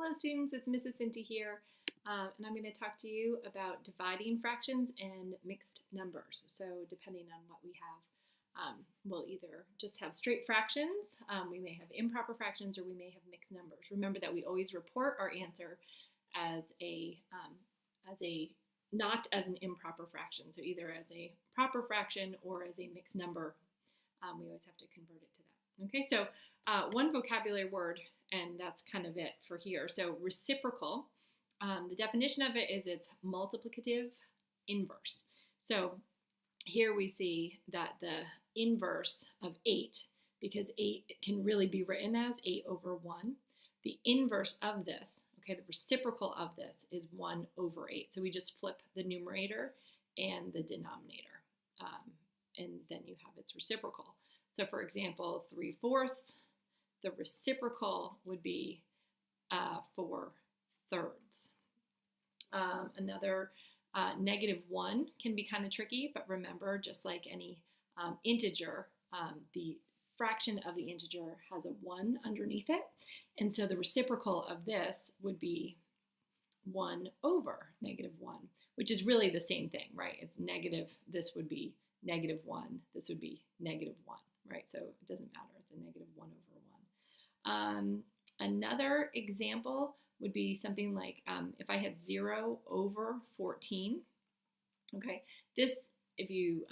Hello students, it's Mrs. Cinti here, and I'm going to talk to you about dividing fractions and mixed numbers. So depending on what we have, we'll either just have straight fractions, we may have improper fractions, or we may have mixed numbers. Remember that we always report our answer as a not as an improper fraction, so either as a proper fraction or as a mixed number. We always have to convert it to that. Okay, so one vocabulary word, and that's kind of it for here. So reciprocal, the definition of it is it's multiplicative inverse. So here we see that the inverse of 8, because 8 can really be written as 8 over 1, the inverse of this, okay, the reciprocal of this is 1 over 8. So we just flip the numerator and the denominator, and then you have its reciprocal. So for example, 3/4, the reciprocal would be 4/3. Another -1 can be kind of tricky, but remember, just like any integer, the fraction of the integer has a 1 underneath it. And so the reciprocal of this would be 1 over -1, which is really the same thing, right? It's negative, this would be -1, this would be -1, right? So it doesn't matter, it's a -1 over 1. Another example would be something like if I had 0 over 14, okay? This, if you,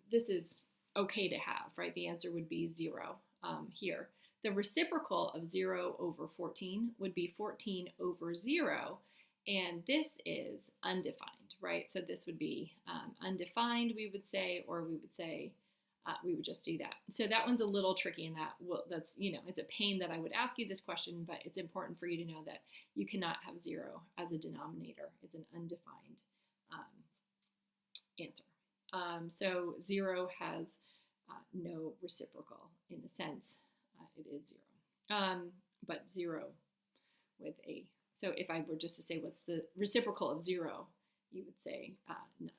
this is okay to have, right? The answer would be 0 here. The reciprocal of 0 over 14 would be 14 over 0, and this is undefined, right? So this would be undefined, we would say, or we would say, we would just do that. So that one's a little tricky in that, well, that's, it's a pain that I would ask you this question, but it's important for you to know that you cannot have 0 as a denominator. It's an undefined answer. So 0 has no reciprocal in a sense. It is 0. But 0 with a, so if I were just to say what's the reciprocal of 0, you would say none.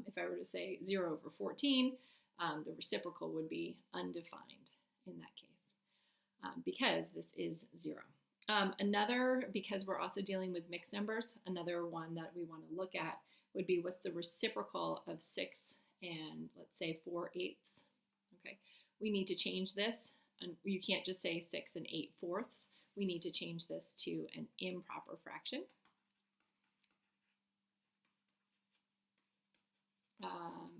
If I were to say 0 over 14, the reciprocal would be undefined in that case, because this is 0. Another, because we're also dealing with mixed numbers, another one that we want to look at would be what's the reciprocal of 6 and let's say 4/8. Okay, we need to change this, and you can't just say 6 and 8/4. We need to change this to an improper fraction.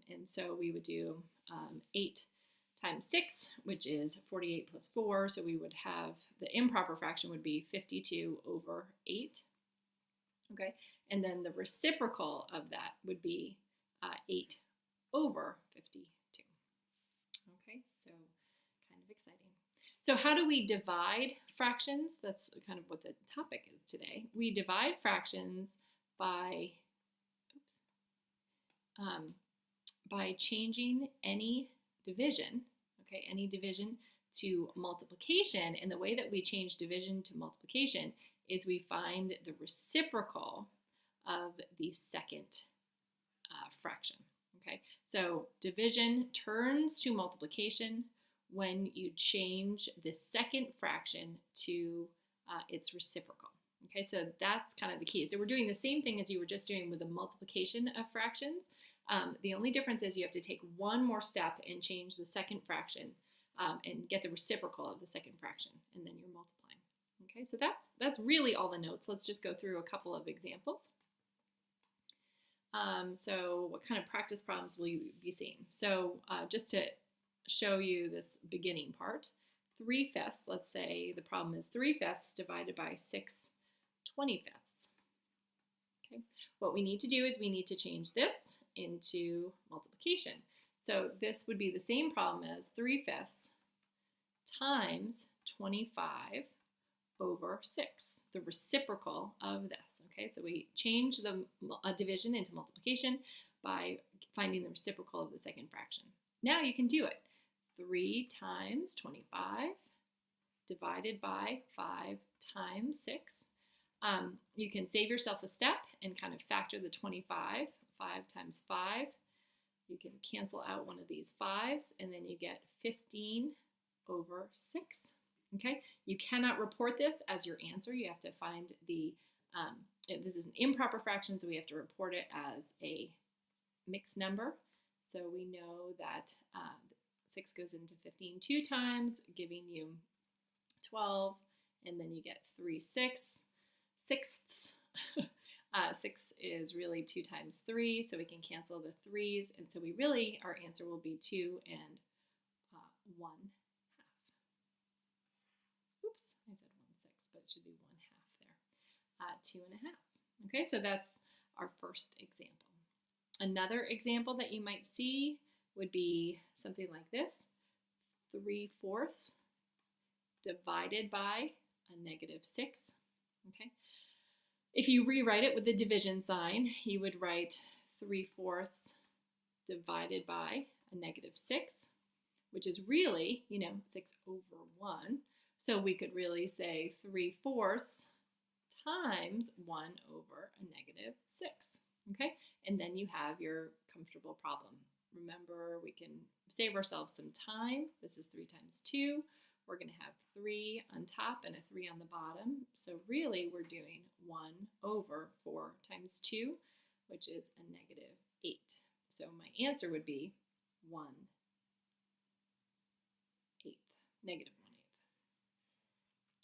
And so we would do 8 times 6, which is 48 plus 4. So we would have the improper fraction would be 52 over 8. Okay, and then the reciprocal of that would be 8 over 52. Okay, so kind of exciting. So how do we divide fractions? That's kind of what the topic is today. We divide fractions by changing any division, okay, any division to multiplication. And the way that we change division to multiplication is we find the reciprocal of the second fraction, okay? So division turns to multiplication when you change the second fraction to its reciprocal. Okay, so that's kind of the key. So we're doing the same thing as you were just doing with the multiplication of fractions. The only difference is you have to take one more step and change the second fraction and get the reciprocal of the second fraction, and then you're multiplying. Okay, so that's really all the notes. Let's just go through a couple of examples. So what kind of practice problems will you be seeing? So just to show you this beginning part, 3/5, let's say the problem is 3/5 divided by 6/25. Okay, what we need to do is we need to change this into multiplication. So this would be the same problem as 3/5 times 25 over 6, the reciprocal of this. Okay, so we change the division into multiplication by finding the reciprocal of the second fraction. Now you can do it. 3 times 25 divided by 5 times 6. You can save yourself a step and kind of factor the 25. 5 times 5. You can cancel out one of these 5s, and then you get 15 over 6. Okay, you cannot report this as your answer. You have to find the, this is an improper fraction, so we have to report it as a mixed number. So we know that 6 goes into 15 2 times, giving you 12, and then you get 3 sixths. 6 is really 2 times 3, so we can cancel the 3's, and so our answer will be 2 and 1 half. Oops, I said 1/6, but it should be 1 half there. 2 1/2. Okay, so that's our first example. Another example that you might see would be something like this: 3/4 divided by a -6. Okay. If you rewrite it with the division sign, you would write 3/4 divided by a -6, which is really, 6/1. So we could really say 3/4 times 1/6. Okay, and then you have your comfortable problem. Remember, we can save ourselves some time. This is 3 times 2. We're going to have 3 on top and a 3 on the bottom. So really, we're doing 1/4 times 2, which is a -8. So my answer would be 1/8, -1/8.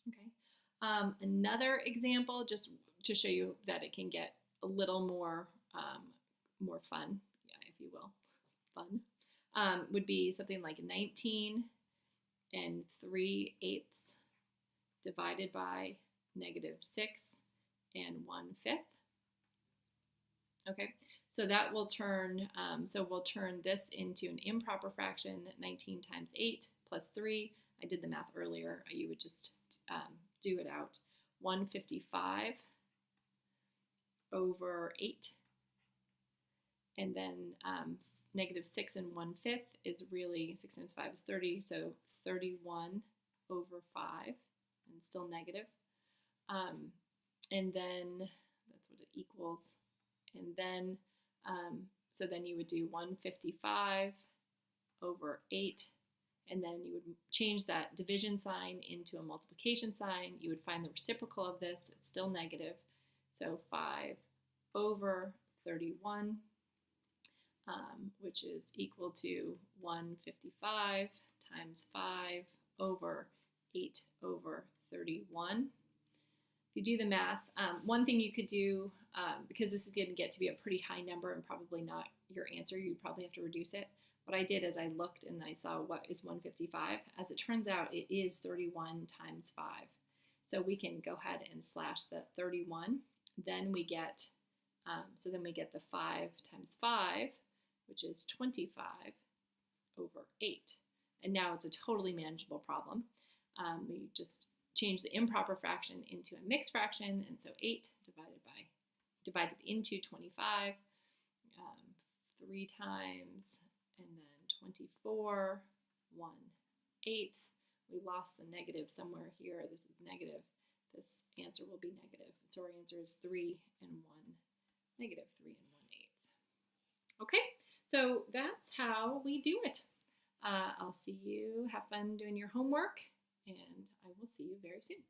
Okay. Another example, just to show you that it can get a little more fun, if you will, fun, would be something like 19 3/8 divided by -6 and 1/5. Okay, so that will turn, we'll turn this into an improper fraction. 19 times 8 plus 3. I did the math earlier. You would just do it out. 155 over 8. And then -6 and 1/5 is really, 6 times 5 is 30, so 31 over 5, and still negative. And then that's what it equals. And then, so then you would do 155 over 8, and then you would change that division sign into a multiplication sign. You would find the reciprocal of this. It's still negative. So 5 over 31, which is equal to 155 times 5 over 8 over 31. If you do the math, one thing you could do, because this is going to get to be a pretty high number and probably not your answer, you probably have to reduce it. What I did is I looked and I saw what is 155. As it turns out, it is 31 times 5. So we can go ahead and slash the 31. Then we get, the 5 times 5, which is 25 over 8. And now it's a totally manageable problem. We just change the improper fraction into a mixed fraction, and so 8 divided into 25, 3 times, and then 24, 1/8. We lost the negative somewhere here. This is negative. This answer will be negative. So our answer is 3 and 1, -3 and 1/8. Okay, so that's how we do it. I'll see you. Have fun doing your homework, and I will see you very soon.